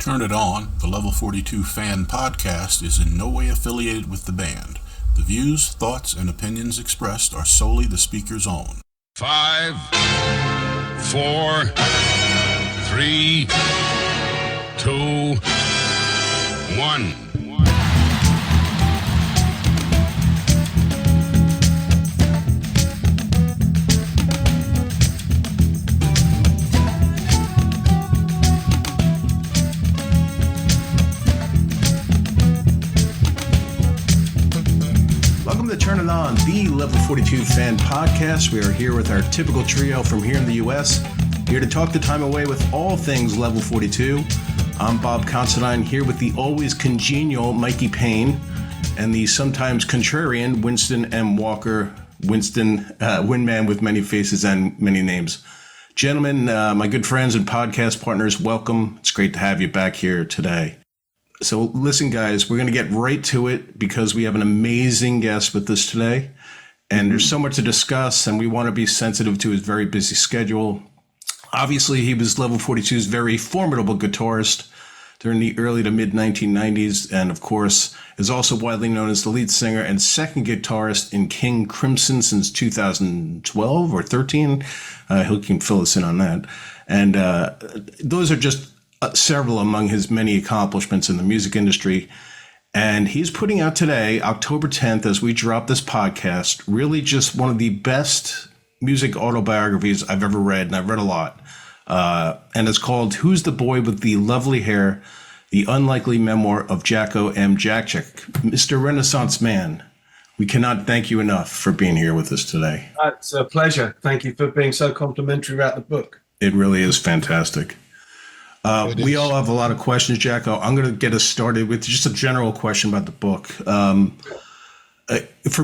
Turn It On, the Level 42 fan podcast, is in no way affiliated with the band. The views, thoughts, and opinions expressed are solely the speaker's own. 5, 4, 3, 2, 1. Welcome to Turn It On, the Level 42 fan podcast. We are here with our typical trio from here in the U.S., here to talk the time away with all things Level 42. I'm Bob Considine, here with the always congenial Mikey Payne and the sometimes contrarian Winston M. Walker. Winston, windman with many faces and many names. Gentlemen, my good friends and podcast partners, welcome. It's great to have you back here today. So listen, guys, we're going to get right to it because we have an amazing guest with us today. And there's so much to discuss, and we want to be sensitive to his very busy schedule. Obviously, he was Level 42's very formidable guitarist during the early to mid 1990s. And of course, is also widely known as the lead singer and second guitarist in King Crimson since 2012 or 13. He can fill us in on that. And those are just several among his many accomplishments in the music industry. And he's putting out today, October 10th, as we drop this podcast, really just one of the best music autobiographies I've ever read, and I've read a lot. And it's called Who's the Boy with the Lovely Hair? The Unlikely Memoir of Jakko Jakszyk. Mr. Renaissance Man, we cannot thank you enough for being here with us today. It's a pleasure. Thank you for being so complimentary about the book. It really is fantastic. We all have a lot of questions, Jakko. I'm going to get us started with just a general question about the book. For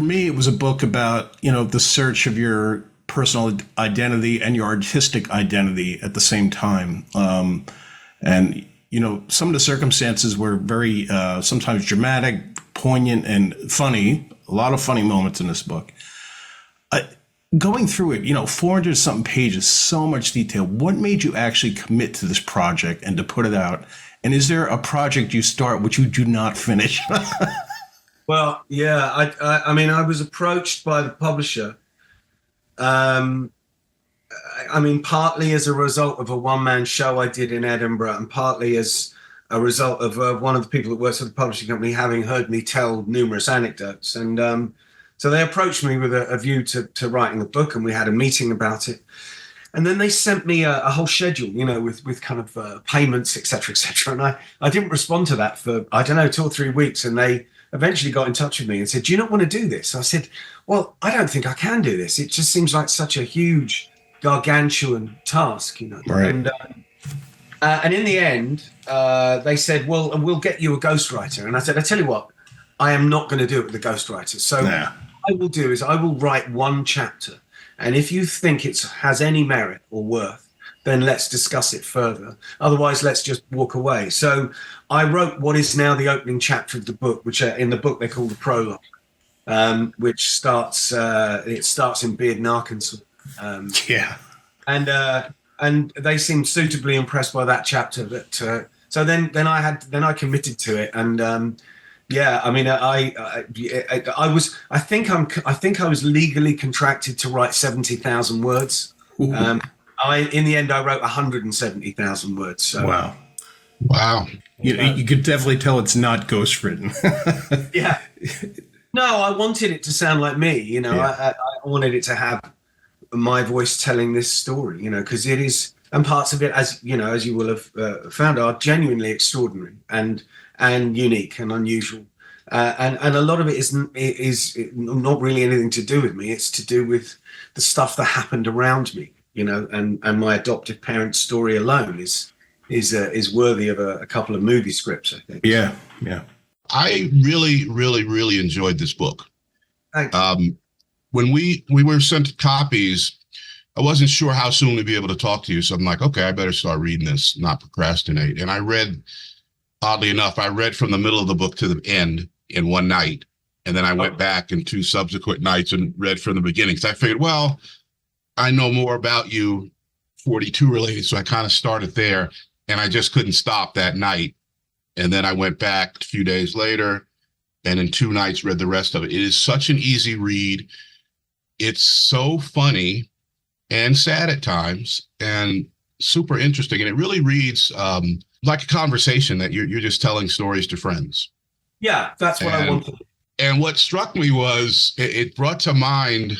me, it was a book about, the search of your personal identity and your artistic identity at the same time. And some of the circumstances were very sometimes dramatic, poignant, and funny. A lot of funny moments in this book. Going through it, 400 something pages, so much detail. What made you actually commit to this project and to put it out? And is there a project you start which you do not finish? Well, yeah, I was approached by the publisher. Partly as a result of a one-man show I did in Edinburgh, and partly as a result of one of the people that works at the publishing company having heard me tell numerous anecdotes. And so they approached me with a view to writing a book, and we had a meeting about it. And then they sent me a whole schedule, with kind of payments, et cetera, and I didn't respond to that for, 2 or 3 weeks. And they eventually got in touch with me and said, do you not want to do this? I said, well, I don't think I can do this. It just seems like such a huge, gargantuan task, Right. And in the end, they said, well, and we'll get you a ghostwriter. And I said, I tell you what, I am not going to do it with a ghostwriter. So Yeah. what I will do is I will write one chapter. And if you think it has any merit or worth, then let's discuss it further. Otherwise, let's just walk away. So I wrote what is now the opening chapter of the book, which in the book they call the prologue, which starts in Bearden, Arkansas. Yeah. And they seemed suitably impressed by that chapter. So then I committed to it. And I was legally contracted to write 70,000 words. In the end, I wrote 170,000 words. So. Wow. You could definitely tell it's not ghostwritten. Yeah. No, I wanted it to sound like me. Yeah. I wanted it to have my voice telling this story. Because it is, and parts of it, as you will have found, are genuinely extraordinary and unique and unusual. And a lot of it is not really anything to do with me. It's to do with the stuff that happened around me, and my adoptive parents' story alone is worthy of a couple of movie scripts, I think. Yeah. I really, really, really enjoyed this book. Thanks. When we were sent copies, I wasn't sure how soon we'd be able to talk to you. So I'm like, okay, I better start reading this, not procrastinate. And oddly enough, I read from the middle of the book to the end in one night. And then I went back in 2 subsequent nights and read from the beginning. So I figured, well, I know more about you 42 related. So I kind of started there. and I just couldn't stop that night. And then I went back a few days later, and in 2 nights read the rest of it. It is such an easy read. It's so funny and sad at times, and super interesting. And it really reads like a conversation that you're just telling stories to friends. Yeah, that's what I wanted. And what struck me was it brought to mind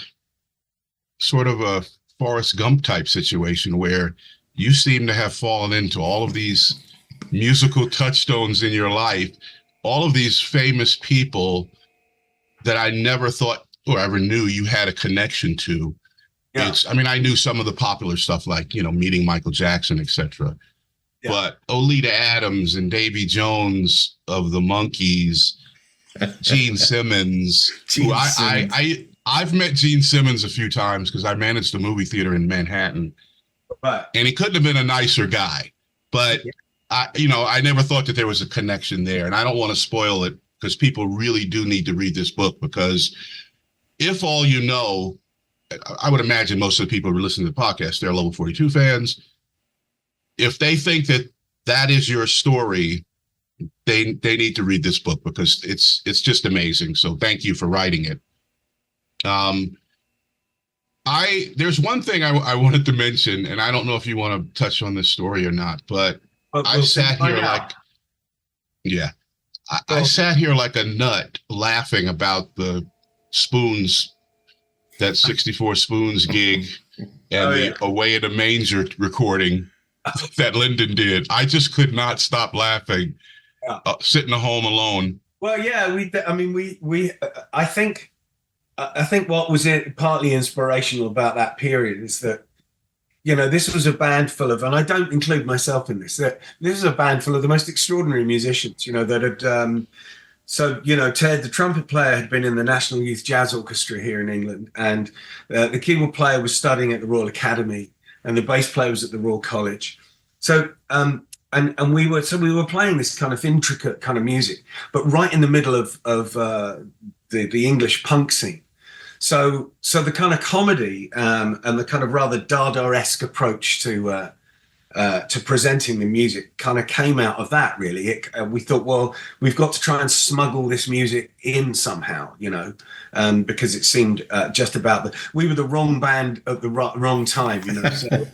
sort of a Forrest Gump type situation where you seem to have fallen into all of these musical touchstones in your life, all of these famous people that I never thought or ever knew you had a connection to. Yeah. I knew some of the popular stuff like, meeting Michael Jackson, etc. Yeah. But Oleta Adams and Davy Jones of the Monkees, Gene Simmons, I've met Gene Simmons a few times because I managed a movie theater in Manhattan. Right. And he couldn't have been a nicer guy. But I never thought that there was a connection there. And I don't want to spoil it because people really do need to read this book, because if all you know, I would imagine most of the people who are listening to the podcast, they're Level 42 fans. If they think that is your story, they need to read this book because it's just amazing. So thank you for writing it. There's one thing I wanted to mention, and I don't know if you want to touch on this story or not, but I sat here I sat here like a nut laughing about the Spoons, that 64 Spoons gig and the Away in a Manger recording that Lyndon did. I just could not stop laughing, sitting at home alone. Well, yeah, I think what was partly inspirational about that period is that, this was a band full of, and I don't include myself in this, that this is a band full of the most extraordinary musicians, that had, Ted, the trumpet player, had been in the National Youth Jazz Orchestra here in England, and the keyboard player was studying at the Royal Academy, and the bass player was at the Royal College. So, and we were playing this kind of intricate kind of music, but right in the middle of the English punk scene. So the kind of comedy and the kind of rather Dada-esque approach to presenting the music kind of came out of that, really. We thought, well, we've got to try and smuggle this music in somehow, because it seemed just about we were the wrong band at the wrong time, So,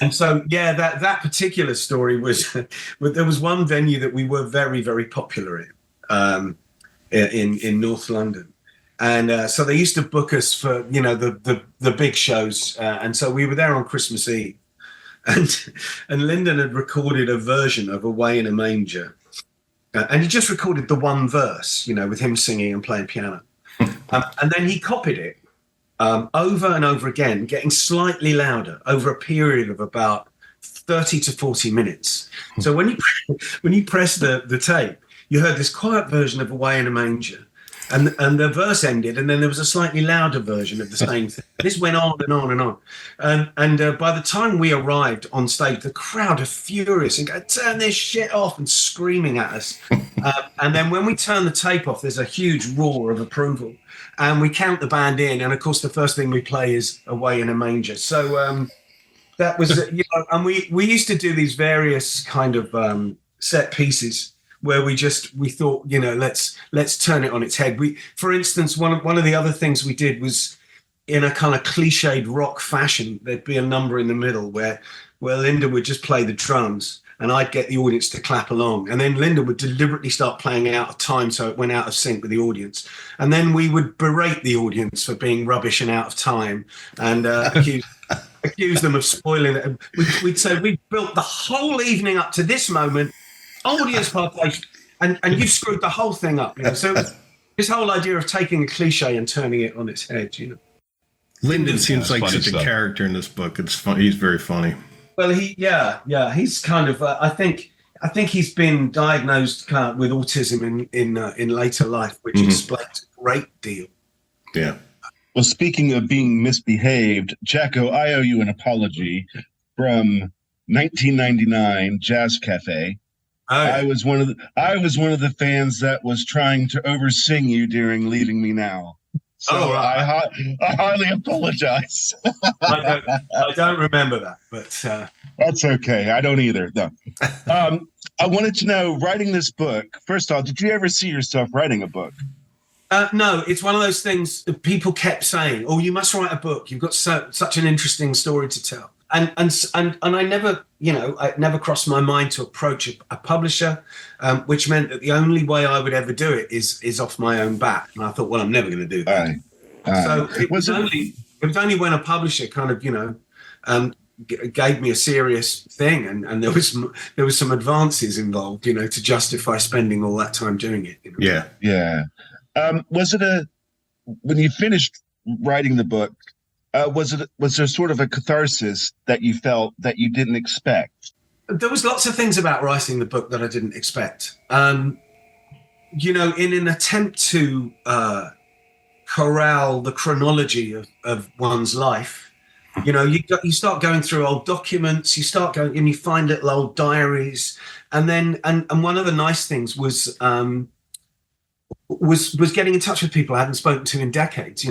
and so, yeah, that particular story was, there was one venue that we were very, very popular in North London. And so they used to book us for, the big shows. And so we were there on Christmas Eve. And Lyndon had recorded a version of Away in a Manger. And he just recorded the one verse, with him singing and playing piano. And then he copied it over and over again, getting slightly louder over a period of about 30 to 40 minutes. So when you press the tape, you heard this quiet version of Away in a Manger. And the verse ended, and then there was a slightly louder version of the same thing. This went on and on and on. And by the time we arrived on stage, the crowd are furious and go, turn this shit off, and screaming at us. And then when we turn the tape off, there's a huge roar of approval. And we count the band in, and of course, the first thing we play is Away in a Manger. So that was, and we used to do these various kind of set pieces where we thought, let's turn it on its head. For instance, one of the other things we did was, in a kind of cliched rock fashion, there'd be a number in the middle where Linda would just play the drums and I'd get the audience to clap along. And then Linda would deliberately start playing out of time so it went out of sync with the audience. And then we would berate the audience for being rubbish and out of time and accuse them of spoiling it. We'd say, we built the whole evening up to this moment, audience participation, and you screwed the whole thing up. So this whole idea of taking a cliche and turning it on its head, Lyndon seems like such a character in this book. It's fun. He's very funny. Well, he's kind of. I think he's been diagnosed with autism in later life, which explains a great deal. Yeah. Well, speaking of being misbehaved, Jakko, I owe you an apology from 1999 Jazz Cafe. Oh. I was one of the fans that was trying to oversing you during Leaving Me Now. So I highly apologize. I don't remember that, but That's okay. I don't either. No. I wanted to know, writing this book, first off, did you ever see yourself writing a book? no, it's one of those things that people kept saying, "Oh, you must write a book. You've got such an interesting story to tell." And I never, it never crossed my mind to approach a publisher, which meant that the only way I would ever do it is off my own bat. And I thought, well, I'm never going to do that. So it was only when a publisher kind of, gave me a serious thing, and there was some advances involved, to justify spending all that time doing it. Yeah. Was it when you finished writing the book? Was there sort of a catharsis that you felt that you didn't expect? There was lots of things about writing the book that I didn't expect. In an attempt to corral the chronology of one's life, you start going through old documents, you start going and you find little old diaries, and one of the nice things was getting in touch with people I hadn't spoken to in decades,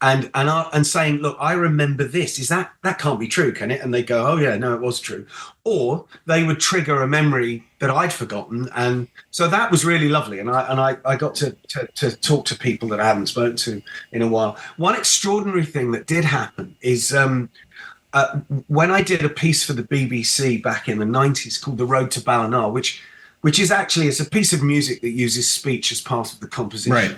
and saying, look, I remember this. Is that can't be true, can it? And they go, oh yeah, no, it was true. Or they would trigger a memory that I'd forgotten, and so that was really lovely. And I got to talk to people that I hadn't spoken to in a while. One extraordinary thing that did happen is when I did a piece for the BBC back in the 90s called "The Road to Ballina," which is actually, it's a piece of music that uses speech as part of the composition. Right.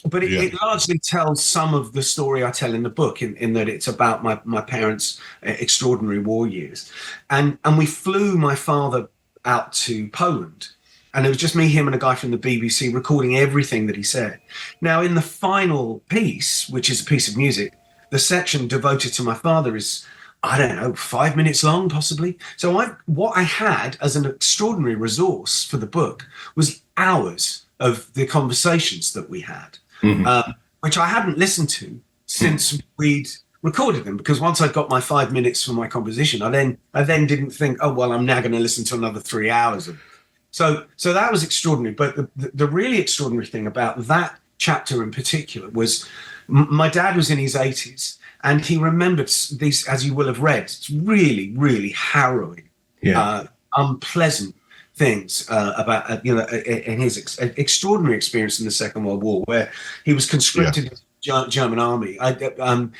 But it largely tells some of the story I tell in the book, in that it's about my parents' extraordinary war years. And we flew my father out to Poland, and it was just me, him, and a guy from the BBC recording everything that he said. Now, in the final piece, which is a piece of music, the section devoted to my father is, I don't know, 5 minutes long, possibly. So what I had as an extraordinary resource for the book was hours of the conversations that we had, which I hadn't listened to since we'd recorded them. Because once I got my 5 minutes for my composition, I then didn't think, oh well, I'm now going to listen to another 3 hours of it. So that was extraordinary. But the really extraordinary thing about that chapter in particular was my dad was in his 80s. And he remembered these, as you will have read, it's really, really harrowing, unpleasant things about, in his extraordinary experience in the Second World War, where he was conscripted into the German army. I don't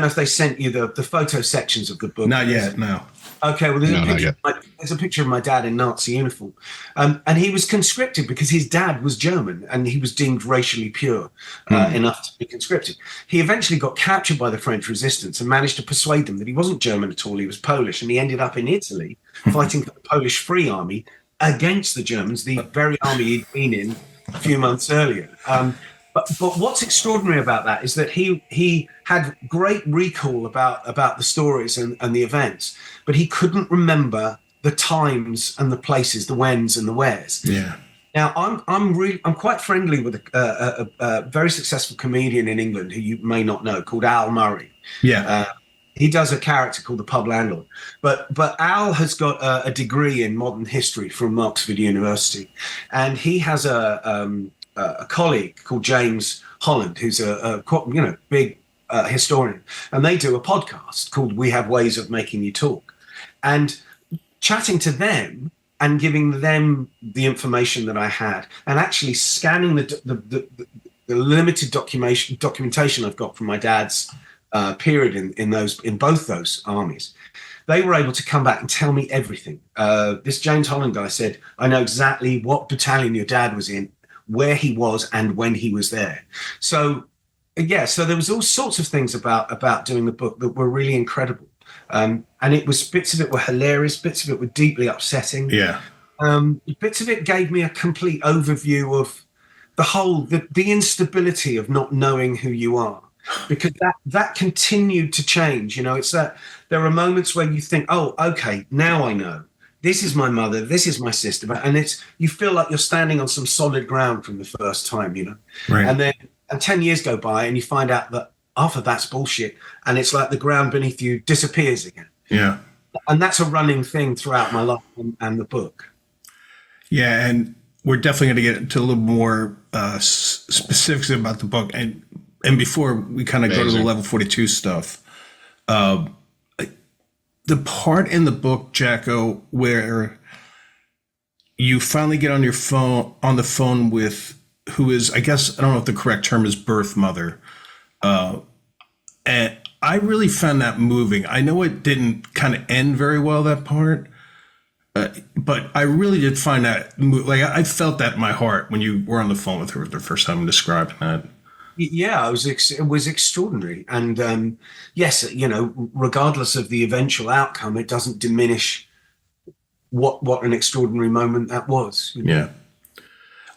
know if they sent you the photo sections of the book. Not yet, no. Okay, well, there's a picture of my dad in Nazi uniform. And he was conscripted because his dad was German and he was deemed racially pure enough to be conscripted. He eventually got captured by the French resistance and managed to persuade them that he wasn't German at all, he was Polish. And he ended up in Italy fighting for the Polish Free Army against the Germans, the very army he'd been in a few months earlier. But what's extraordinary about that is that he had great recall about the stories and the events, but he couldn't remember the times and the places, the whens and the wheres. Yeah. Now I'm quite friendly with a very successful comedian in England who you may not know, called Al Murray. Yeah. He does a character called the Pub Landlord, but Al has got a degree in modern history from Oxford University, and he has a colleague called James Holland, who's a big historian, and they do a podcast called "We Have Ways of Making You Talk," and chatting to them and giving them the information that I had, and actually scanning the limited documentation I've got from my dad's period in both those armies. They were able to come back and tell me everything. This James Holland guy said, "I know exactly what battalion your dad was in, where he was, and when he was there." So there was all sorts of things about doing the book that were really incredible. And bits of it were hilarious, bits of it were deeply upsetting. Yeah. Bits of it gave me a complete overview of the instability of not knowing who you are, because that continued to change. It's that there are moments where you think, oh, okay, now I know. This is my mother, this is my sister, and you feel like you're standing on some solid ground from the first time, Right. And then 10 years go by and you find out that half of that's bullshit, and it's like the ground beneath you disappears again. Yeah. And that's a running thing throughout my life and the book. Yeah, and we're definitely going to get into a little more specifics about the book. And and before we kind of go to the level 42 stuff, the part in the book, Jakko, where you finally get on the phone with who is, I guess, I don't know if the correct term is birth mother. And I really found that moving. I know it didn't kind of end very well, that part. But I really did find that, like, I felt that in my heart when you were on the phone with her the first time describing that. Yeah, it was extraordinary. And yes, regardless of the eventual outcome, it doesn't diminish what an extraordinary moment that was. Yeah.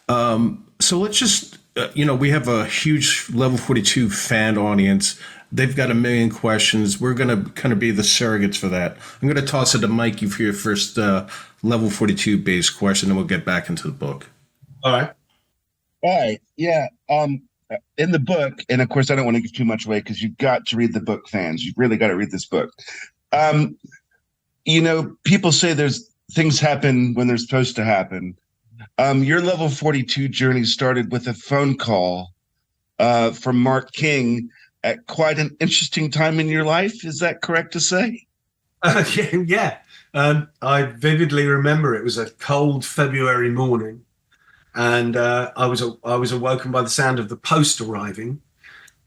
So let's just, we have a huge Level 42 fan audience. They've got a million questions. We're going to kind of be the surrogates for that. I'm going to toss it to Mikey for your first Level 42 base question, and we'll get back into the book. All right. Yeah. In the book, and of course, I don't want to give too much away because you've got to read the book, fans. You've really got to read this book. People say there's things happen when they're supposed to happen. Your Level 42 journey started with a phone call from Mark King at quite an interesting time in your life. Is that correct to say? Yeah. I vividly remember it was a cold February morning, and I was awoken by the sound of the post arriving,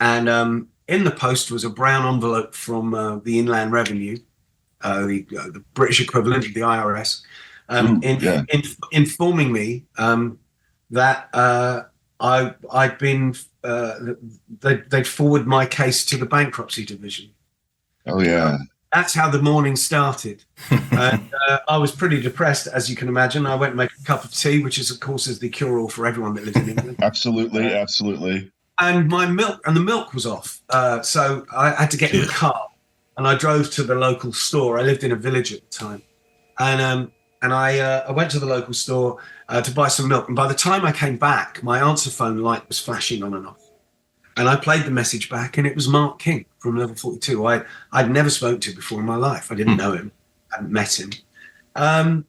and in the post was a brown envelope from the Inland Revenue, the British equivalent of the IRS, informing me that I'd been they'd forward my case to the bankruptcy division. Oh yeah. That's how the morning started. And I was pretty depressed, as you can imagine. I went and make a cup of tea, which is, of course, is the cure-all for everyone that lives in England. Absolutely. And the milk was off. So I had to get in the car, and I drove to the local store. I lived in a village at the time. And I went to the local store to buy some milk. And by the time I came back, my answer phone light was flashing on and off. And I played the message back, and it was Mark King from Level 42. I'd never spoken to before in my life. I didn't know him. I hadn't met him. And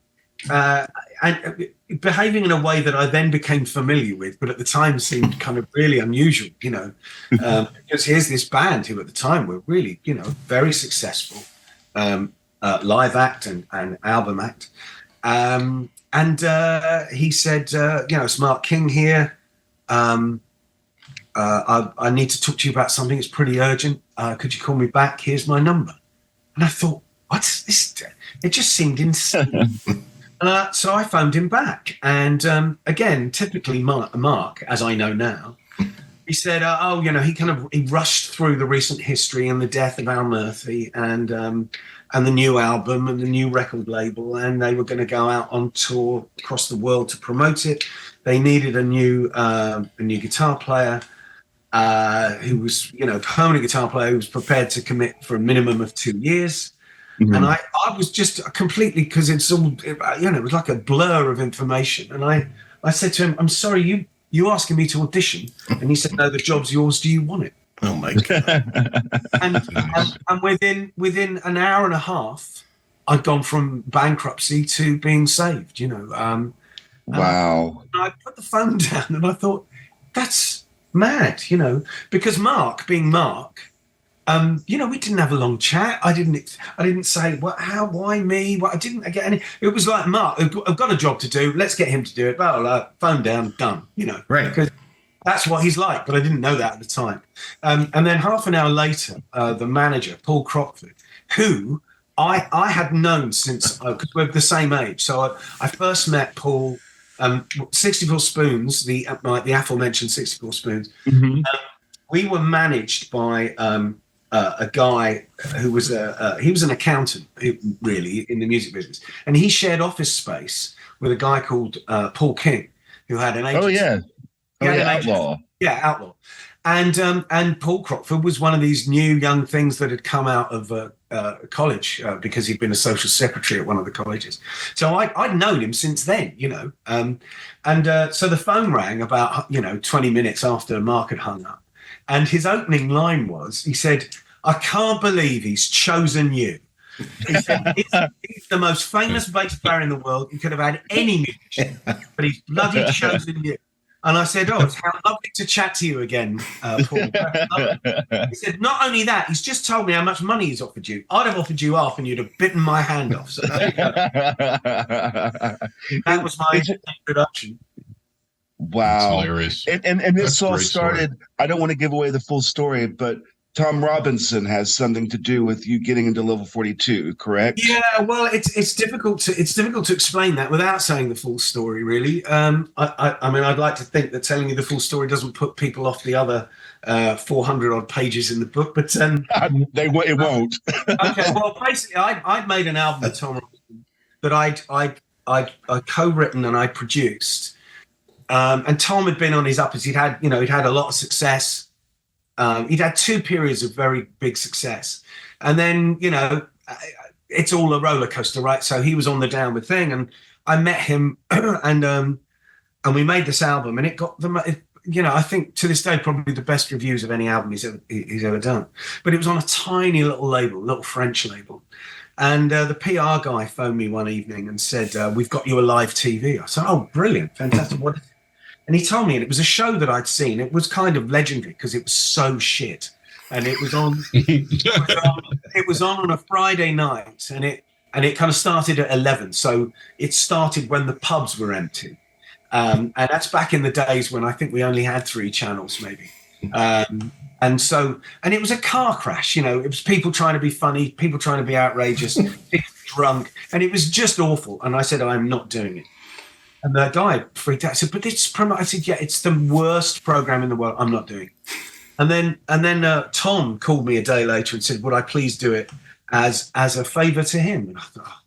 behaving in a way that I then became familiar with, but at the time seemed kind of really unusual, because here's this band who at the time were really, very successful, live act and album act. And he said, it's Mark King here. I need to talk to you about something. It's pretty urgent. Could you call me back? Here's my number. And I thought, what's this? It just seemed insane. So I phoned him back. And again, typically Mark, as I know now, he said, he rushed through the recent history and the death of Al Murphy and the new album and the new record label. And they were going to go out on tour across the world to promote it. They needed a new guitar player. Who was, permanent guitar player who was prepared to commit for a minimum of 2 years. Mm-hmm. And I was just completely, because it's all, it was like a blur of information. And I said to him, I'm sorry, you asking me to audition? And he said, no, the job's yours. Do you want it? Oh my God. and within an hour and a half, I'd gone from bankruptcy to being saved, Wow. And I put the phone down and I thought, that's mad, because Mark, being Mark, we didn't have a long chat. I didn't say why me? I didn't get any. It was like, Mark, I've got a job to do. Let's get him to do it. Blah, blah, blah. Phone down, done. Right? Because that's what he's like. But I didn't know that at the time. And then half an hour later, the manager, Paul Crockford, who I had known since because we're the same age. So I first met Paul. 64 Spoons, the aforementioned 64 Spoons. Mm-hmm. We were managed by a guy who was he was an accountant, really, in the music business, and he shared office space with a guy called Paul King, who had an agency. Outlaw. Yeah, Outlaw. And Paul Crockford was one of these new young things that had come out of college because he'd been a social secretary at one of the colleges. So I'd known him since then, so the phone rang about 20 minutes after Mark had hung up, and his opening line was, he said, "I can't believe he's chosen you." He said, he's the most famous bass player in the world. He could have had any musician, but he's bloody chosen you. And I said, "Oh, it's how lovely to chat to you again, Paul." He said, "Not only that, he's just told me how much money he's offered you. I'd have offered you half, and you'd have bitten my hand off." So there you go. That was my introduction. Wow. That's hilarious. And this That's a all great story. started, I don't want to give away the full story, but Tom Robinson has something to do with you getting into level 42, correct? Yeah, well, it's difficult to explain that without saying the full story, really. I mean, I'd like to think that telling you the full story doesn't put people off the other 400 odd pages in the book, but It won't. okay. Well, basically, I'd made an album with Tom Robinson that I co-written and I produced, and Tom had been on his uppers. He'd had a lot of success. He'd had 2 periods of very big success, and then it's all a roller coaster, right? So he was on the downward thing, and I met him, and we made this album, and it got I think to this day probably the best reviews of any album he's ever done. But it was on a tiny little label, little French label, and the PR guy phoned me one evening and said, "We've got you a live TV." I said, "Oh, brilliant, fantastic! What?" And he told me, and it was a show that I'd seen. It was kind of legendary because it was so shit, and it was on. It was on a Friday night, and it kind of started at 11. So it started when the pubs were empty, and that's back in the days when I think we only had 3 channels, maybe. And it was a car crash. It was people trying to be funny, people trying to be outrageous, people drunk, and it was just awful. And I said, "I'm not doing it." And the guy freaked out. I said, "But it's I said, "Yeah, it's the worst program in the world. I'm not doing it." And then Tom called me a day later and said, "Would I please do it as a favor to him?" And I thought, oh.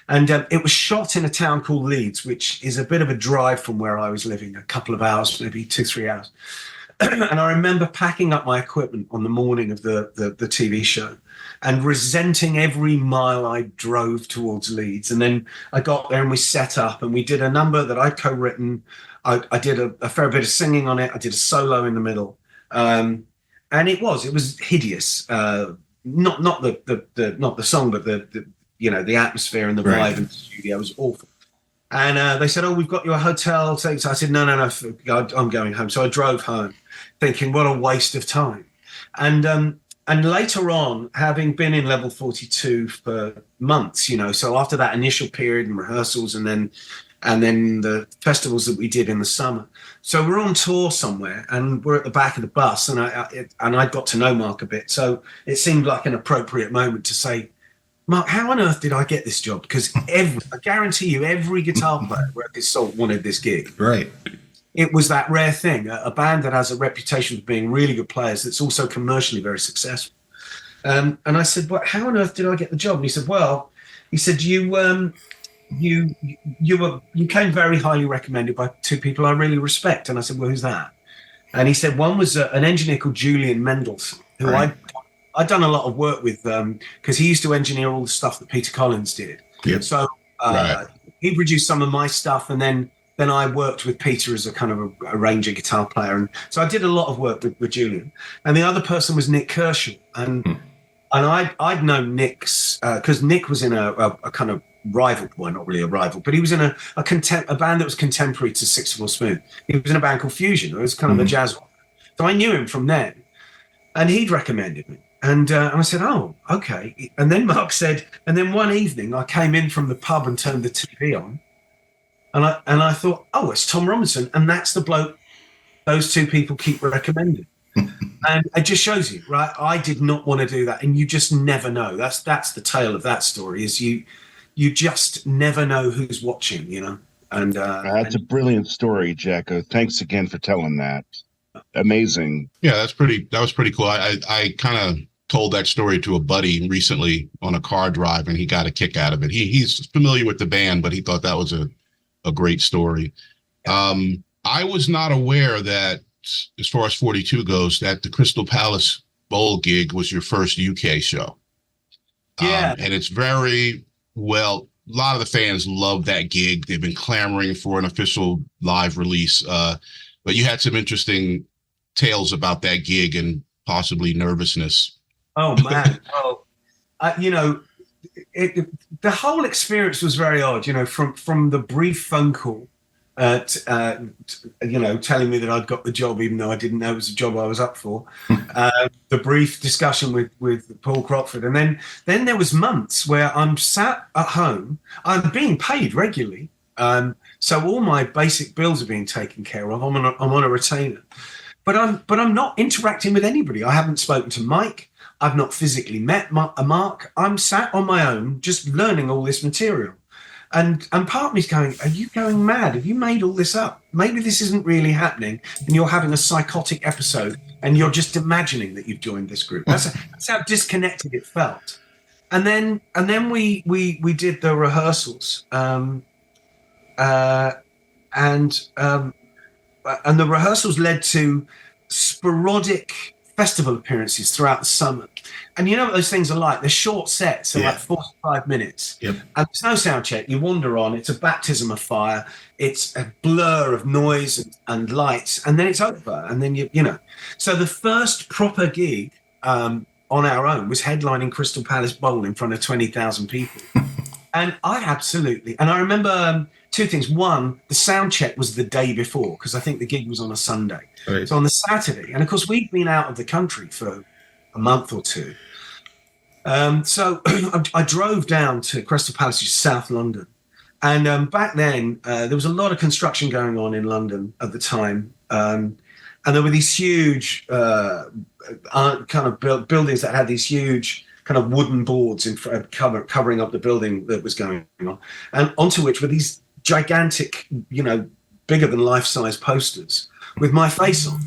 And it was shot in a town called Leeds, which is a bit of a drive from where I was living, a couple of hours, maybe 2-3 hours. And I remember packing up my equipment on the morning of the TV show and resenting every mile I drove towards Leeds. And then I got there and we set up and we did a number that I'd co-written. I did a fair bit of singing on it. I did a solo in the middle. And it was hideous. Not the song, but the atmosphere and the vibe in the studio was awful. And they said, "Oh, we've got you a hotel." So I said, no, I'm going home. So I drove home thinking, what a waste of time. And later on, having been in level 42 for months, so after that initial period and rehearsals and then the festivals that we did in the summer. So we're on tour somewhere and we're at the back of the bus and I got to know Mark a bit. So it seemed like an appropriate moment to say, "Mark, how on earth did I get this job?" Because I guarantee you, every guitar player worth his salt wanted this gig. Right. It was that rare thing, a band that has a reputation for being really good players that's also commercially very successful. And I said, "Well, how on earth did I get the job?" And he said, "Well," he said, "you came very highly recommended by 2 people I really respect." And I said, "Well, who's that?" And he said, "One was an engineer called Julian Mendelssohn, who I'd done a lot of work with because he used to engineer all the stuff that Peter Collins did. Yep. So he produced some of my stuff, and then I worked with Peter as a kind of a arranger, guitar player, and so I did a lot of work with Julian. And the other person was Nick Kershaw, and I'd known Nick's because Nick was in a kind of rival, well, not really a rival, but he was in a band that was contemporary to Six Four Smooth. He was in a band called Fusion. It was kind of a jazz rock. So I knew him from then, and he'd recommended me. And I said, "Oh, okay." And then Mark said, and then one evening I came in from the pub and turned the TV on, and I thought, "Oh, it's Tom Robinson," and that's the bloke those 2 people keep recommending. And it just shows you, right? I did not want to do that, and you just never know. That's the tale of that story. Is you just never know who's watching, And that's a brilliant story, Jakko. Thanks again for telling that. Amazing. Yeah, that was pretty cool. I kind of told that story to a buddy recently on a car drive, and he got a kick out of it. He's familiar with the band, but he thought that was a great story. I was not aware that, as far as 42 goes, that the Crystal Palace Bowl gig was your first UK show. Yeah. And it's very well, a lot of the fans love that gig. They've been clamoring for an official live release. But you had some interesting tales about that gig and possibly nervousness. Oh, man. The whole experience was very odd, from the brief phone call telling me that I'd got the job, even though I didn't know it was a job I was up for. The brief discussion with Paul Crockford. And then there was months where I'm sat at home, I'm being paid regularly. So all my basic bills are being taken care of. I'm on a retainer, but I'm not interacting with anybody. I haven't spoken to Mike. I've not physically met Mark. I'm sat on my own, just learning all this material. And part of me's going, are you going mad? Have you made all this up? Maybe this isn't really happening, and you're having a psychotic episode, and you're just imagining that you've joined this group. That's how disconnected it felt. And then we did the rehearsals, and the rehearsals led to sporadic festival appearances throughout the summer. And you know what those things are like? They're short sets, so like 45 minutes. Yep. And there's no sound check. You wander on. It's a baptism of fire. It's a blur of noise and lights, and then it's over. And then you know. So the first proper gig on our own was headlining Crystal Palace Bowl in front of 20,000 people. And I remember two things. One, the sound check was the day before, because I think the gig was on a Sunday. Right. So on the Saturday, and of course we'd been out of the country for a month or two. So I drove down to Crystal Palace, South London. And back then, there was a lot of construction going on in London at the time. And there were these huge kind of buildings that had these huge kind of wooden boards in front, covering up the building that was going on. And onto which were these gigantic, bigger than life-size posters with my face on,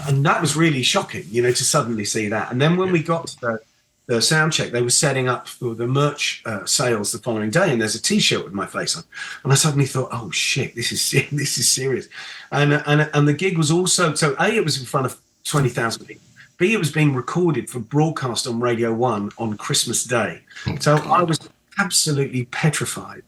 and that was really shocking, to suddenly see that. And then when we got to the sound check, they were setting up for the merch sales the following day, and there's a T-shirt with my face on, and I suddenly thought, oh shit, this is serious. And the gig was also, so A, it was in front of 20,000 people. B, it was being recorded for broadcast on Radio 1 on Christmas Day. So I was absolutely petrified.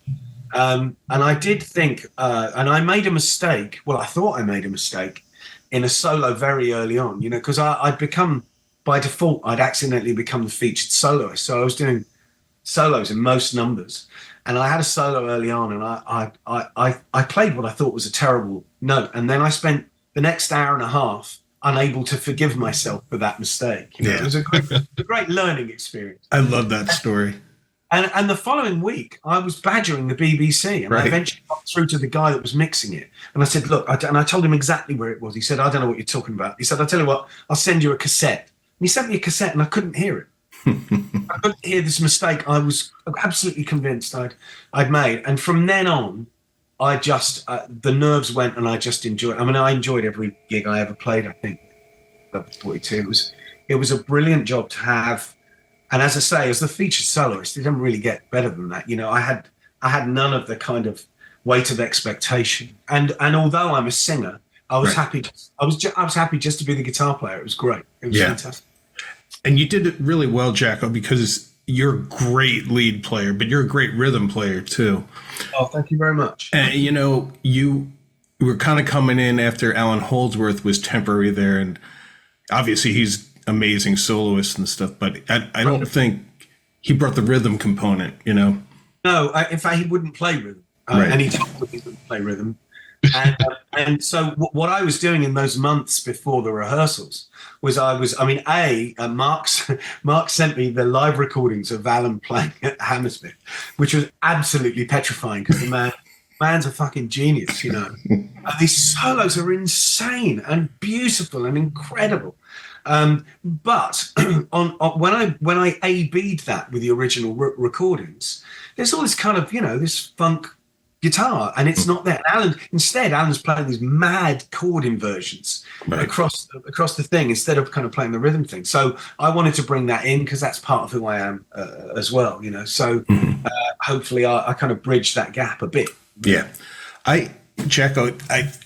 And I did think, and I made a mistake. Well, I thought I made a mistake in a solo very early on, because I'd become, by default, I'd accidentally become the featured soloist. So I was doing solos in most numbers. And I had a solo early on, and I played what I thought was a terrible note. And then I spent the next hour and a half unable to forgive myself for that mistake. It was a great learning experience. I love that story. And the following week, I was badgering the BBC, and I eventually got through to the guy that was mixing it. And I said, look, and I told him exactly where it was. He said, I don't know what you're talking about. He said, I'll tell you what, I'll send you a cassette. And he sent me a cassette, and I couldn't hear it. I couldn't hear this mistake I was absolutely convinced I'd made. And from then on, I just, the nerves went, and I just enjoyed it. I mean, I enjoyed every gig I ever played, I think, Level 42. It was a brilliant job to have. And as I say, as the featured soloist, it didn't really get better than that. I had none of the kind of weight of expectation. And although I'm a singer, I was happy. I was happy just to be the guitar player. It was great. It was fantastic. And you did it really well, Jakko, because you're a great lead player, but you're a great rhythm player too. Oh, thank you very much. And you were kind of coming in after Allan Holdsworth was temporary there, and obviously he's amazing soloist and stuff, but I don't think he brought the rhythm component, No, in fact, he wouldn't play rhythm. And he told me he wouldn't play rhythm. And so what I was doing in those months before the rehearsals was Mark sent me the live recordings of Allan playing at Hammersmith, which was absolutely petrifying because the man's a fucking genius, And these solos are insane and beautiful and incredible. But when I A-B'd that with the original recordings, there's all this kind of, this funk guitar, and it's not there. Allan's playing these mad chord inversions across the thing instead of kind of playing the rhythm thing. So I wanted to bring that in because that's part of who I am as well, So hopefully I kind of bridge that gap a bit. Yeah. Jakko,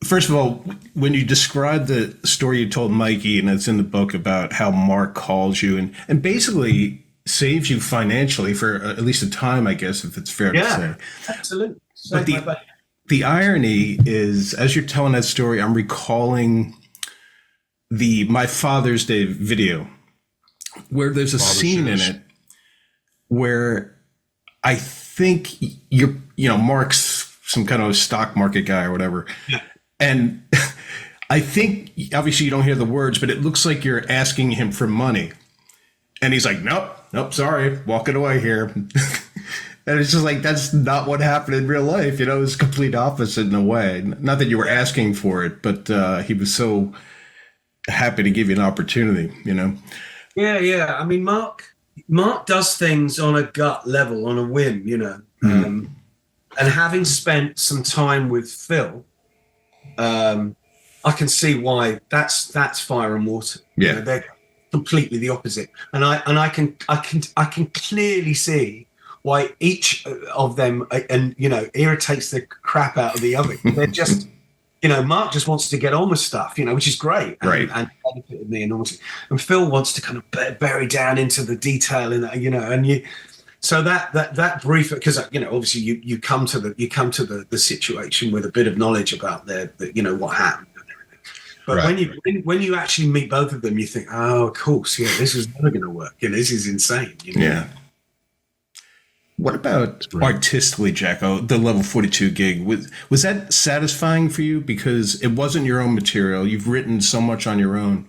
first of all, when you described the story you told Mikey, and it's in the book about how Mark calls you and basically saves you financially for at least a time, I guess, if it's fair to say. Absolutely. But the irony is, as you're telling that story, I'm recalling my Father's Day video where there's a scene in it where I think Mark's some kind of stock market guy or whatever. Yeah. And I think, obviously you don't hear the words, but it looks like you're asking him for money. And he's like, nope, sorry, walking away here. And it's just like, that's not what happened in real life. It's complete opposite in a way. Not that you were asking for it, but he was so happy to give you an opportunity, Yeah. I mean, Mark does things on a gut level, on a whim, and having spent some time with Phil, I can see why that's fire and water. Yeah. They're completely the opposite. And I can clearly see why each of them irritates the crap out of the other. They're just Mark just wants to get on with stuff, which is great, right? And benefited me enormously. And Phil wants to kind of bury down into the detail in that, and you. So that brief, because obviously you come to the situation with a bit of knowledge about what happened and everything. But right. when you actually meet both of them, you think, oh, of course, yeah, this is never going to work. This is insane. Yeah. What about artistically, Jakko, the Level 42 gig? Was that satisfying for you? Because it wasn't your own material. You've written so much on your own.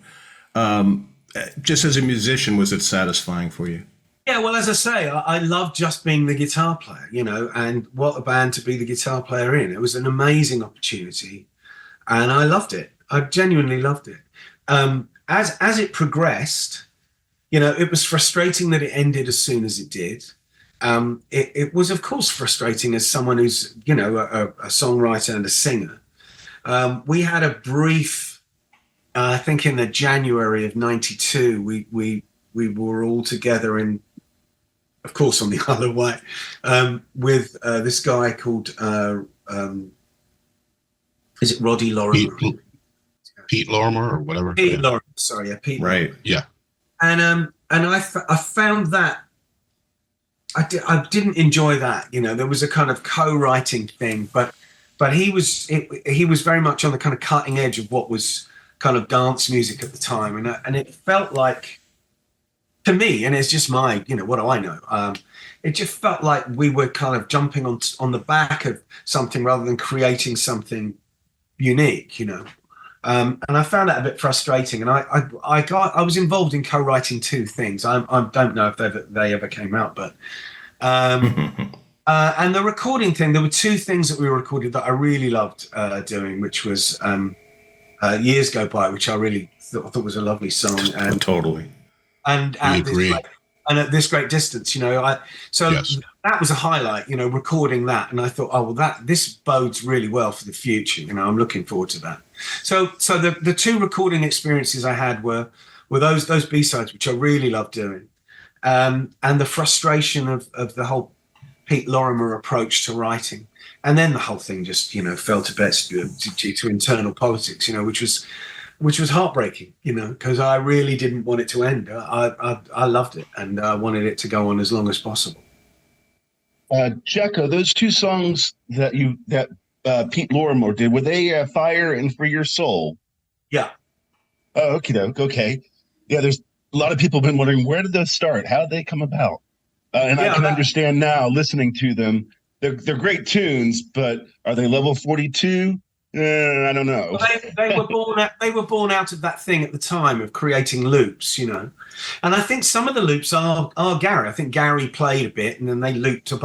Just as a musician, was it satisfying for you? Yeah, well, as I say, I love just being the guitar player, and what a band to be the guitar player in. It was an amazing opportunity, and I loved it. I genuinely loved it. As it progressed, it was frustrating that it ended as soon as it did. It was, of course, frustrating as someone who's, a songwriter and a singer. We had a brief, I think in the January of '92, we were all together in, of course, on the Isle of Wight, with this guy called, is it Roddy Lorimer? Pete Lorimer or whatever. Pete Lorimer, sorry, yeah, Pete. Right, Lorimer. Yeah. And I found that I didn't enjoy that. There was a kind of co-writing thing, but he was very much on the kind of cutting edge of what was kind of dance music at the time, and it felt like, to me, and it's just my, what do I know? It just felt like we were kind of jumping on the back of something rather than creating something unique, And I found that a bit frustrating. And I was involved in co-writing two things. I don't know if they ever came out, but and the recording thing. There were two things that we recorded that I really loved doing, which was Years Go By, which I really thought was a lovely song. And totally. And at this great distance, yes. That was a highlight, recording that, and I thought, oh well, this bodes really well for the future. I'm looking forward to that. So the two recording experiences I had were those B-sides, which I really loved doing, and the frustration of the whole Pete Lorimer approach to writing, and then the whole thing just fell to bits due to internal politics, which was heartbreaking, because I really didn't want it to end. I loved it, and I wanted it to go on as long as possible. Jakko, those two songs that Pete Lorimer did, were they Fire and Free Your Soul? Yeah. Oh, okay. Yeah, there's a lot of people have been wondering, where did those start? How did they come about? And I can understand now, listening to them, they're great tunes, but are they level 42? I don't know. Well, they were born out of that thing at the time of creating loops, and I think some of the loops are Gary. I think Gary played a bit, and then they looped two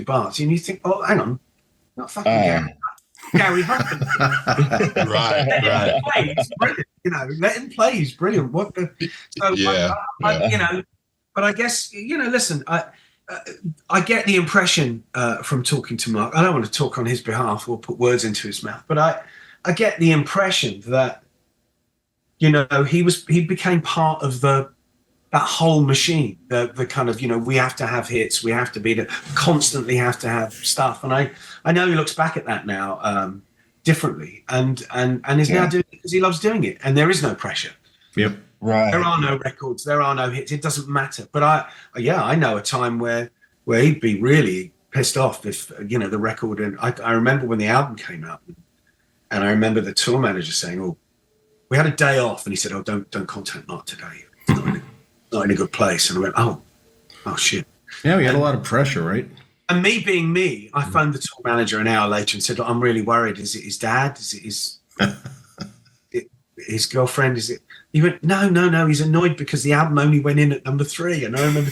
bars, and you think, oh, hang on, not fucking Gary Hunt. Right. Let him play. He's brilliant. What the? So, yeah. But I guess listen, I get the impression from talking to Mark. I don't want to talk on his behalf or put words into his mouth, but I get the impression that he became part of that whole machine. The kind of we have to have hits, we have to constantly have to have stuff. And I know he looks back at that now differently, and is now doing it because he loves doing it, and there is no pressure. Yep. Right. There are no records. There are no hits. It doesn't matter. But I know a time where he'd be really pissed off if the record. And I remember when the album came out, and I remember the tour manager saying, "Oh, we had a day off," and he said, "Oh, don't contact Mark today. It's not in a good place." And I went, "Oh shit." Yeah, we had a lot of pressure, right? And me being me, I phoned the tour manager an hour later and said, "Look, I'm really worried. Is it his dad? Is it his girlfriend? Is it?" He went, no. He's annoyed because the album only went in at number 3. And I remember,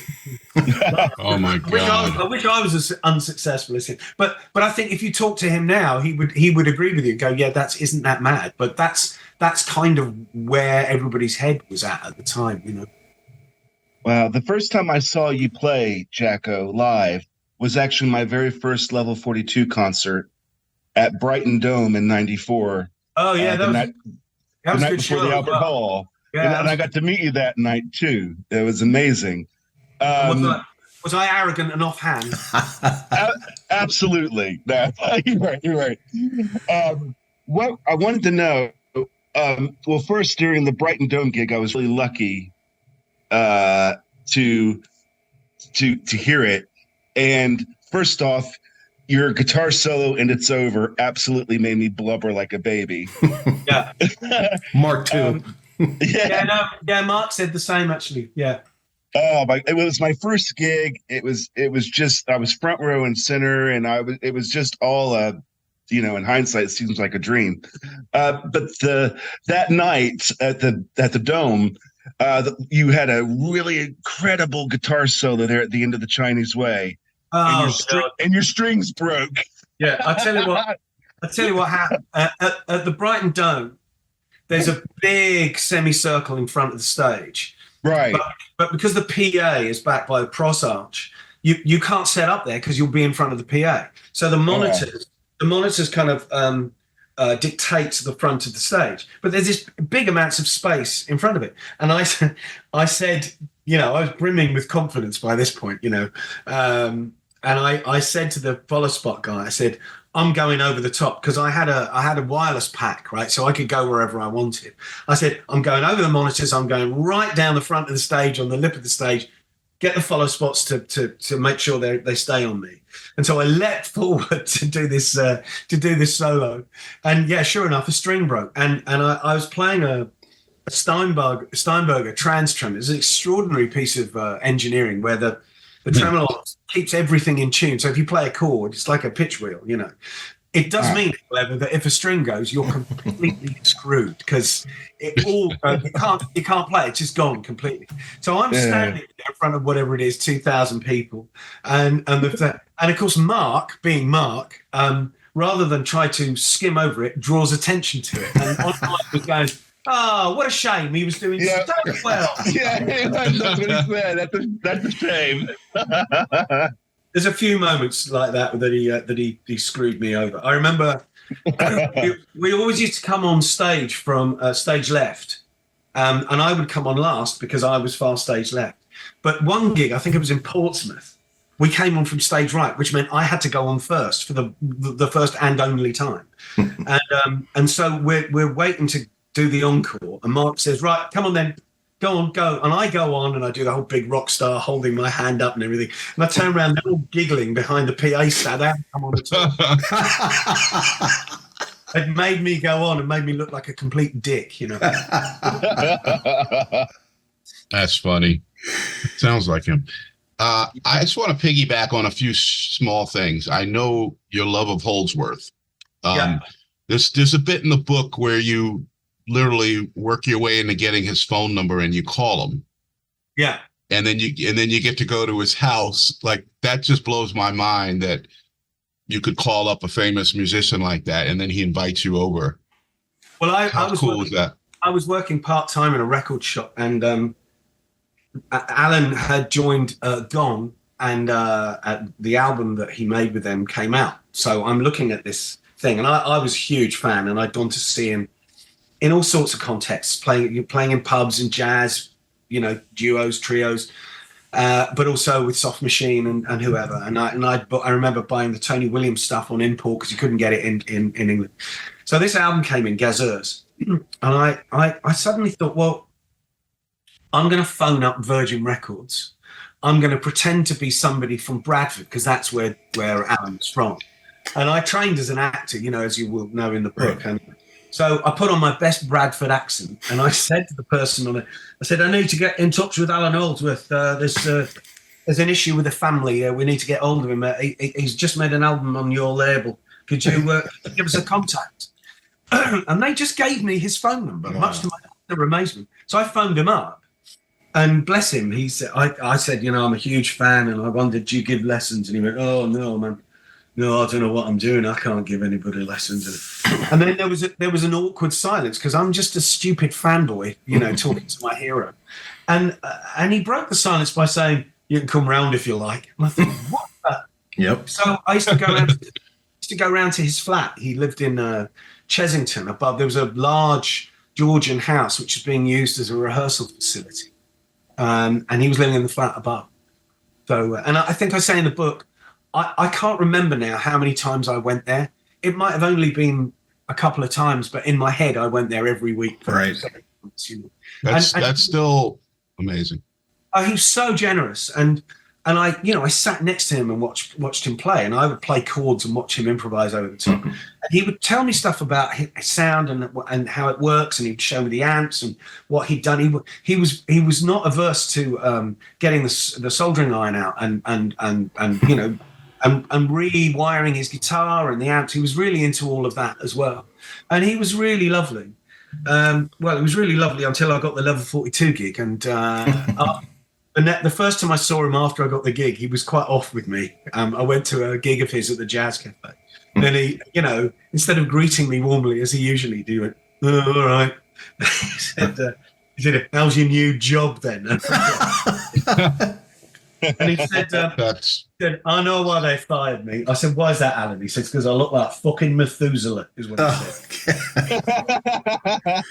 Oh my God. I wish I was as unsuccessful as him. But I think if you talk to him now, he would agree with you and go, yeah, isn't that mad? But that's kind of where everybody's head was at the time, you know. Wow. The first time I saw you play, Jakko, live was actually my very first Level 42 concert at Brighton Dome in '94. Oh, yeah. The night good before show the as Albert well. Hall. Yeah, and I got to meet you that night too. It was amazing. Was I arrogant and offhand? Absolutely. No, you're right. What I wanted to know, well, first, during the Brighton Dome gig, I was really lucky to hear it. And first off, your guitar solo and It's Over absolutely made me blubber like a baby. Yeah. Mark too. Mark said the same, actually. Yeah. Oh my! It was my first gig. It was just I was front row and center, and it was just all in hindsight, it seems like a dream. But that night at the Dome, you had a really incredible guitar solo there at the end of the Chinese Way. Oh, and your strings broke. Yeah, I tell you what happened at the Brighton Dome. There's a big semicircle in front of the stage, right? But because the PA is backed by the cross arch, you can't set up there because you'll be in front of the PA. So the monitors kind of dictate the front of the stage. But there's this big amounts of space in front of it, and I said, I was brimming with confidence by this point, and I said to the follow spot guy, I said, I'm going over the top, because I had a wireless pack, right? So I could go wherever I wanted. I said, I'm going over the monitors. I'm going right down the front of the stage, on the lip of the stage, get the follow spots to make sure they stay on me. And so I leapt forward to do this solo. And yeah, sure enough, a string broke. And I was playing a Steinberger trans tremolo. It's an extraordinary piece of engineering where the tremolo keeps everything in tune. So if you play a chord, it's like a pitch wheel, It does mean, however, that if a string goes, you're completely screwed, because you can't play it. It's just gone completely. So I'm standing in front of whatever it is, 2,000 people, and of course Mark, being Mark, rather than try to skim over it, draws attention to it, and online was going, "Oh, what a shame! He was doing so well." Yeah, that's what he said. That's a shame. There's a few moments like that he screwed me over. I remember we always used to come on stage from stage left, and I would come on last because I was far stage left. But one gig, I think it was in Portsmouth, we came on from stage right, which meant I had to go on first for the first and only time. And so we're waiting to do the encore, and Mark says, "Right, come on then. Go on, go." And I go on and I do the whole big rock star holding my hand up and everything. And I turn around, they're all giggling behind the PA stand. Come on at all. It made me go on and made me look like a complete dick, That's funny. Sounds like him. I just want to piggyback on a few small things. I know your love of Holdsworth. There's a bit in the book where you literally work your way into getting his phone number and you call him. Yeah. And then you get to go to his house. Like, that just blows my mind that you could call up a famous musician like that and then he invites you over. Well, How cool was that? I was working part-time in a record shop, and Allan had joined Gone, and the album that he made with them came out. So I'm looking at this thing, and I was a huge fan, and I'd gone to see him in all sorts of contexts, playing in pubs and jazz, duos, trios, but also with Soft Machine and whoever. And I remember buying the Tony Williams stuff on import because you couldn't get it in England. So this album came in, Gazeuse, and I suddenly thought, well, I'm going to phone up Virgin Records. I'm going to pretend to be somebody from Bradford, because that's where Allan was from. And I trained as an actor, as you will know in the book. And so I put on my best Bradford accent, and I said to the person on it, I said, "I need to get in touch with Allan Holdsworth. There's there's an issue with the family. We need to get hold of him. He's just made an album on your label. Could you give us a contact? And they just gave me his phone number, much to my utter amazement. So I phoned him up, and bless him, he said, I said, I'm a huge fan, and I wondered, do you give lessons? And he went, oh, no, man. No, I don't know what I'm doing. I can't give anybody lessons. And then there was an awkward silence because I'm just a stupid fanboy, talking to my hero. And he broke the silence by saying, you can come round if you like. And I thought, what the? Yep. So I used to go around to his flat. He lived in Chesington above. There was a large Georgian house which was being used as a rehearsal facility. And he was living in the flat above. So, and I think I say in the book, I can't remember now how many times I went there. It might have only been a couple of times, but in my head, I went there every week. Right. That's still amazing. He was so generous, and I sat next to him and watched him play, and I would play chords and watch him improvise over the top. And he would tell me stuff about his sound and how it works, and he'd show me the amps and what he'd done. He was not averse to getting the soldering iron out and rewiring his guitar and the amps. He was really into all of that as well, and he was really lovely. It was really lovely until I got the Level 42 gig, and the first time I saw him after I got the gig, he was quite off with me. I went to a gig of his at the Jazz Cafe, and he, instead of greeting me warmly as he usually do, he went, oh, all right. He said, how's your new job then? And he said, I know why they fired me. I said, why is that, Alan? He said, because I look like fucking Methuselah, is what he said.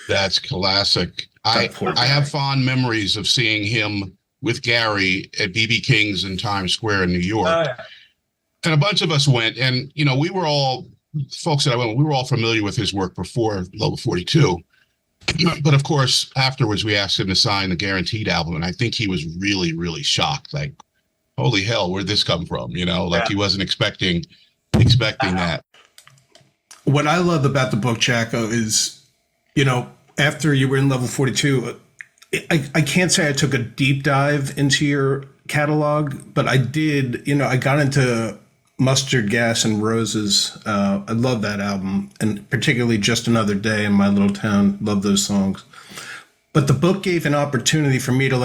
That's classic. I have fond memories of seeing him with Gary at BB King's in Times Square in New York. Oh, yeah. And a bunch of us went, and, we were all, folks that I went with, we were all familiar with his work before Level 42. But of course, afterwards, we asked him to sign the Guaranteed album, and I think he was really, really shocked. Like, holy hell, where'd this come from? He wasn't expecting that. What I love about the book, Jakko, is, after you were in Level 42, I can't say I took a deep dive into your catalog, but I did. I got into Mustard Gas and Roses. I love that album, and particularly Just Another Day in My Little Town. Love those songs. But the book gave an opportunity for me to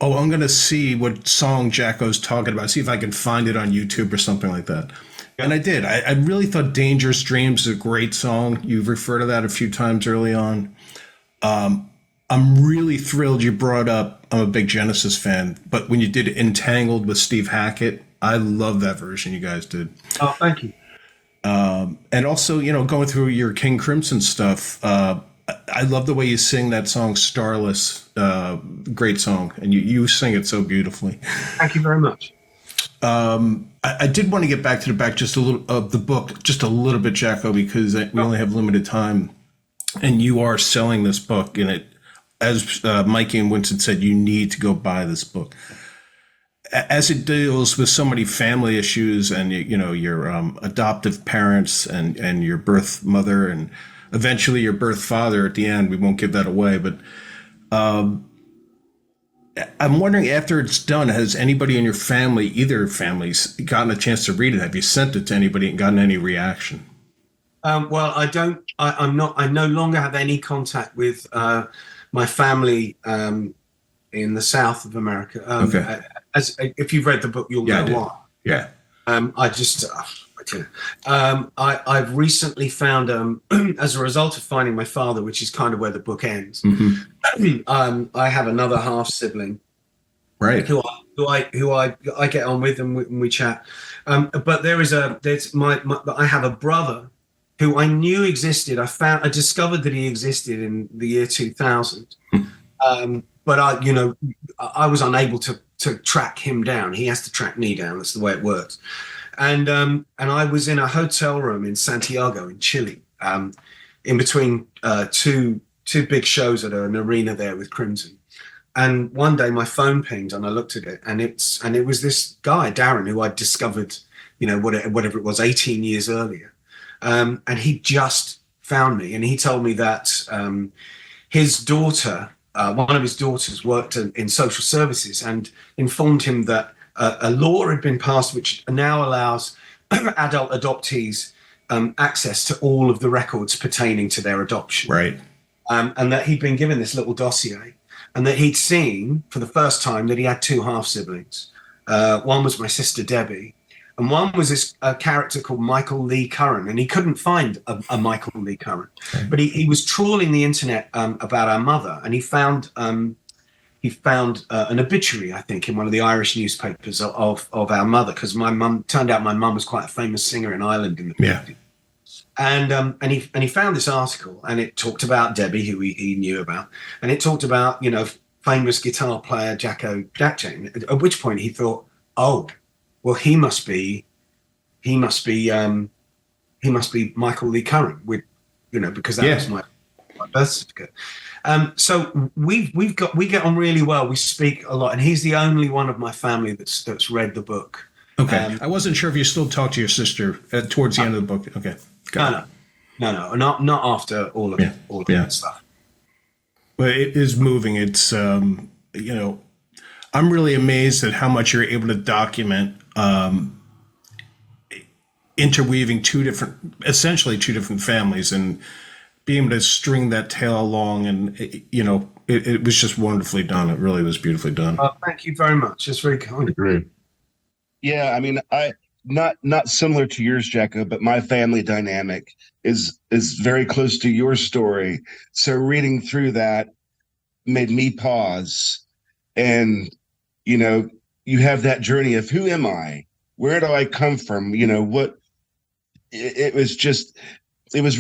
I'm going to see what song Jakko's talking about, see if I can find it on YouTube or something like that. Yeah. And I did. I really thought Dangerous Dreams is a great song. You've referred to that a few times early on. I'm really thrilled you brought up, I'm a big Genesis fan, but when you did Entangled with Steve Hackett, I love that version you guys did. Oh, thank you. And also, going through your King Crimson stuff, I love the way you sing that song, Starless. Great song. And you sing it so beautifully. Thank you very much. I did want to get back to the back just a little of the book, just a little bit, Jakko, because we only have limited time. And you are selling this book, and it, as Mikey and Winston said, you need to go buy this book. As it deals with so many family issues and, your adoptive parents and your birth mother and eventually your birth father at the end, we won't give that away. But I'm wondering, after it's done, has anybody in your family, either families, gotten a chance to read it? Have you sent it to anybody and gotten any reaction? Well, I don't. I no longer have any contact with my family in the south of America. Okay. If you've read the book, you'll know why. Yeah. I've recently found, as a result of finding my father, which is kind of where the book ends. Mm-hmm. I have another half sibling, right? Who I get on with, and we chat. But I have a brother who I knew existed. I discovered that he existed in the year 2000. But I was unable to track him down. He has to track me down. That's the way it works. And I was in a hotel room in Santiago in Chile, in between two big shows at an arena there with Crimson. And one day my phone pinged and I looked at it, and it was this guy, Darren, who I'd discovered, whatever it was, 18 years earlier. And he just found me, and he told me that his daughter one of his daughters worked in social services and informed him that a law had been passed which now allows adult adoptees access to all of the records pertaining to their adoption. Right. And that he'd been given this little dossier, and that he'd seen for the first time that he had two half siblings. One was my sister Debbie, and one was this character called Michael Lee Curran, and he couldn't find a Michael Lee Curran, but he was trawling the internet about our mother, and he found an obituary, I think, in one of the Irish newspapers of our mother, because my mum was quite a famous singer in Ireland in the 50s. And he found this article, and it talked about Debbie, who he knew about, and it talked about, you know, famous guitar player Jakko Jakszyk. At which point he thought, oh, well, he must be Michael Lee Curran, with, you know, because that was my birth certificate. So we get on really well. We speak a lot, and he's the only one of my family that's read the book. Okay, I wasn't sure if you still talk to your sister towards the end of the book. Okay. No, not after all of that stuff. Well, it is moving. It's you know, I'm really amazed at how much you're able to document, interweaving essentially two different families, and being able to string that tale along. And you know, it was just wonderfully done. It really was beautifully done. Thank you very much. That's very kind. Great. Yeah, I mean, not similar to yours, Jakko, but my family dynamic is very close to your story. So reading through that made me pause, and you know, you have that journey of who am I? Where do I come from? You know, it was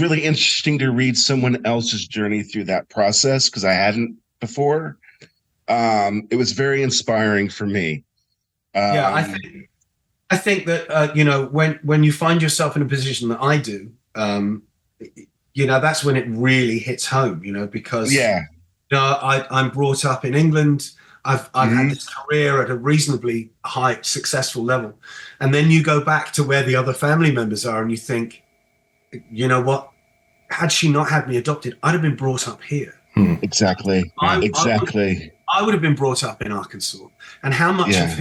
really interesting to read someone else's journey through that process, because I hadn't before. It was very inspiring for me. I think that you know, when you find yourself in a position that I do, you know, that's when it really hits home. You know, because you know, I'm brought up in England. I've had this career at a reasonably high, successful level, and then you go back to where the other family members are, and you think, you know what? Had she not had me adopted, I'd have been brought up here. Exactly. I would have been brought up in Arkansas, and how much of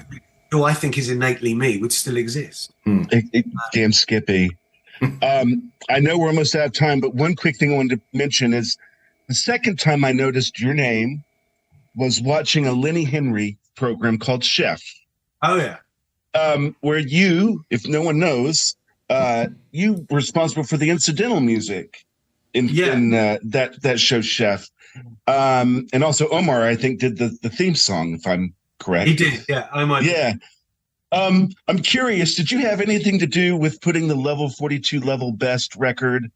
who I think is innately me would still exist. Damn Skippy. I know we're almost out of time, but one quick thing I wanted to mention is the second time I noticed your name was watching a Lenny Henry program called Chef. Oh, yeah. Where you, if no one knows, you were responsible for the incidental music in that show, Chef. And also Omar, I think, did the theme song, if I'm correct. He did, yeah. Omar. Yeah. I'm curious, did you have anything to do with putting the level 42 level best record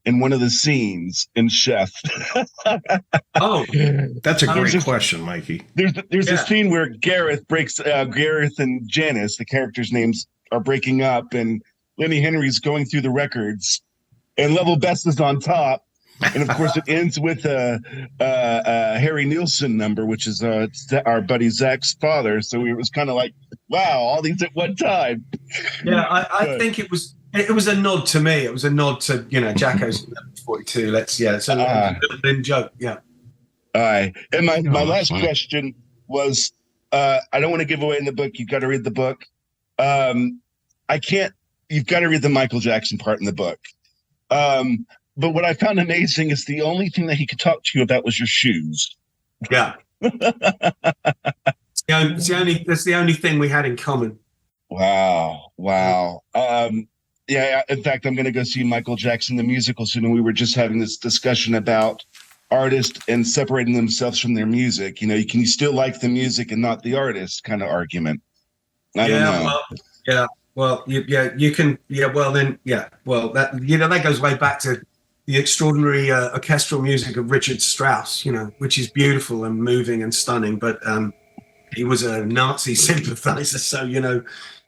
in one of the scenes in Chef? Oh, that's a great question, Mikey. There's a scene where Gareth and Janice, the characters' names, are breaking up, and Lenny Henry's going through the records, and level best is on top. And of course, it ends with a Harry Nilsson number, which is our buddy Zach's father. So it was kind of like, wow, all these at one time. Yeah, I think it was a nod to me. It was a nod to, you know, Jakko's 42. It's a little joke. Yeah. All right. And my last question was, I don't want to give away in the book. You've got to read the book. You've got to read the Michael Jackson part in the book. But what I found amazing is the only thing that he could talk to you about was your shoes. Yeah. That's the only thing we had in common. Wow. Yeah. In fact, I'm going to go see Michael Jackson, the musical, soon. And we were just having this discussion about artists and separating themselves from their music. You know, can you still like the music and not the artist kind of argument? I don't know. Well, you can. Yeah. Well, then. Yeah. Well, that, you know, that goes way back to the extraordinary orchestral music of Richard Strauss, you know, which is beautiful and moving and stunning. But he was a Nazi sympathizer, so, you know,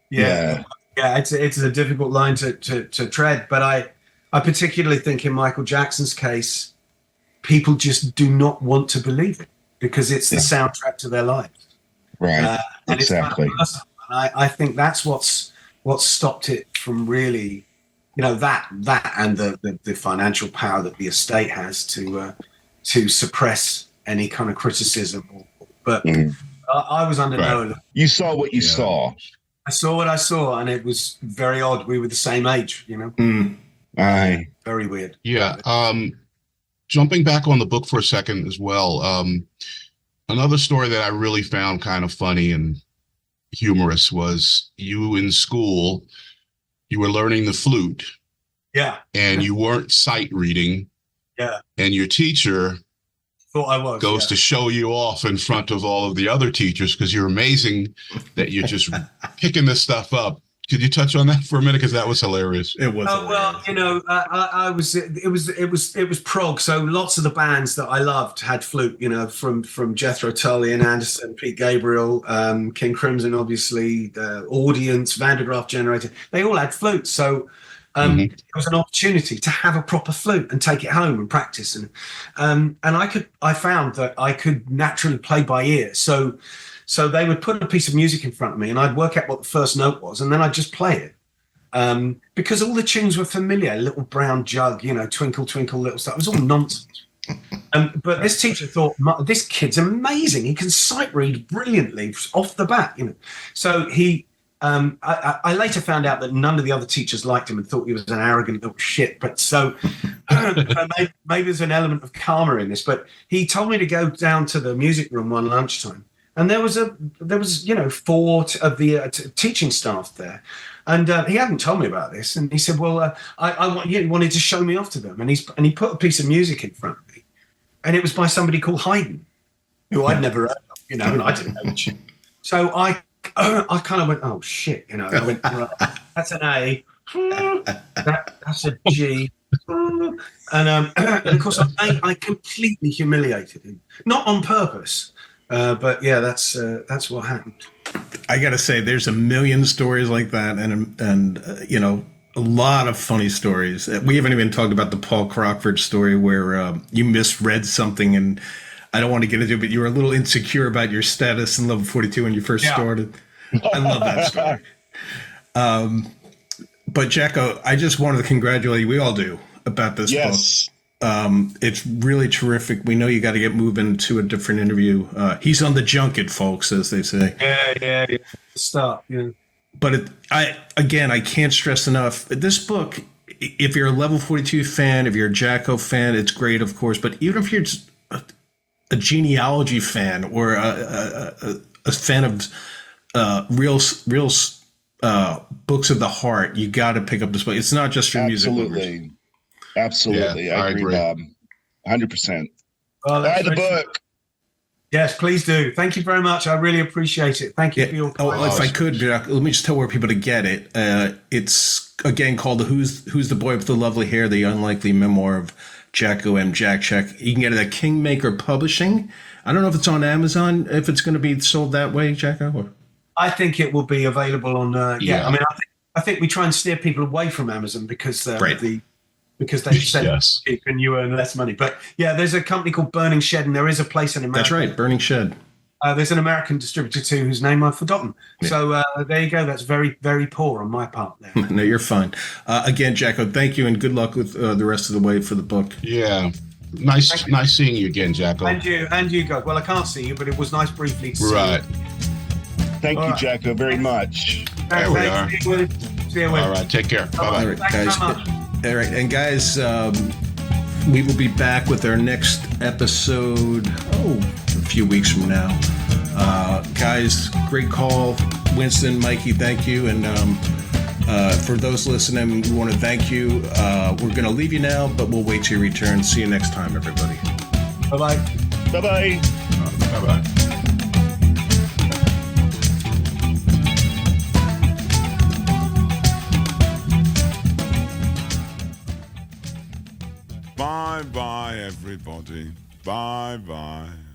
it's a difficult line to tread. But I particularly think in Michael Jackson's case, people just do not want to believe it because it's the soundtrack to their lives. Right. And Exactly. It's kind of personal. And I think that's what's stopped it from really, you know, that and the financial power that the estate has to suppress any kind of criticism. But Mhm. I was under Right. no. You saw what you saw. I saw what I saw, and it was very odd. We were the same age, you know. Aye. Very weird. Yeah. Jumping back on the book for a second as well. Another story that I really found kind of funny and humorous was you in school, you were learning the flute. Yeah. And you weren't sight reading. Yeah. And your teacher Thought I was. goes to show you off in front of all of the other teachers because you're amazing that you're just picking this stuff up. Could you touch on that for a minute? Because that was hilarious. It was. Well, you know, I was. It was prog. So lots of the bands that I loved had flute. You know, from Jethro Tull, Ian Anderson, Pete Gabriel, King Crimson, obviously, the Audience, Van der Graaf Generator. They all had flutes. So it was an opportunity to have a proper flute and take it home and practice. And I found that I could naturally play by ear. So they would put a piece of music in front of me and I'd work out what the first note was and then I'd just play it. Because all the tunes were familiar, Little Brown Jug, you know, Twinkle, Twinkle, Little Star. It was all nonsense. But this teacher thought, this kid's amazing. He can sight read brilliantly off the bat, you know. So I later found out that none of the other teachers liked him and thought he was an arrogant little shit. But so maybe there's an element of karma in this. But he told me to go down to the music room one lunchtime. And there was 4 of the teaching staff there, and he hadn't told me about this. And he said, "Well, he wanted to show me off to them." And he put a piece of music in front of me, and it was by somebody called Haydn, who I'd never heard of, you know, and I didn't know the tune. So I kind of went, "Oh shit," you know. I went, right, "That's an A, that's a G." And of course, I completely humiliated him, not on purpose. But yeah, that's what happened. I got to say, there's a million stories like that, and you know, a lot of funny stories. We haven't even talked about the Paul Crockford story where you misread something, and I don't want to get into it, but you were a little insecure about your status in level 42 when you first started. I love that story. But Jakko, I just wanted to congratulate you. We all do about this book. It's really terrific. We know you got to get moving to a different interview. He's on the junket, folks, as they say. Yeah. Stop. Yeah. But I can't stress enough. This book, if you're a level 42 fan, if you're a Jakko fan, it's great, of course. But even if you're just a genealogy fan or a fan of real books of the heart, you got to pick up this book. It's not just for music lovers. Absolutely. Yeah, I agree, Bob. 100%. Buy the book. Yes, please do. Thank you very much. I really appreciate it. Thank you for your time. If I could, let me just tell where people to get it. It's, again, called Who's the Boy with the Lovely Hair, the Unlikely Memoir of Jakko M. Jakszyk. You can get it at Kingmaker Publishing. I don't know if it's on Amazon, if it's going to be sold that way, Jakko. Or? I think it will be available on, I mean, I think we try and steer people away from Amazon because because they said and you earn less money. But yeah, there's a company called Burning Shed, and there is a place in America. That's right, Burning Shed. There's an American distributor too, whose name I've forgotten. Yeah. So there you go. That's very, very poor on my part there. No, you're fine. Again, Jakko, thank you, and good luck with the rest of the way for the book. Yeah. Nice seeing you again, Jakko. And you guys. Well, I can't see you, but it was nice briefly to see you. Thank you, Jakko, very much. There we are. See you. All right, take care. Bye-bye. All right, guys. All right, and guys, we will be back with our next episode, a few weeks from now. Guys, great call. Winston, Mikey, thank you. And for those listening, we want to thank you. We're going to leave you now, but we'll wait till you return. See you next time, everybody. Bye-bye. Bye-bye. Bye-bye. Bye-bye, everybody. Bye-bye.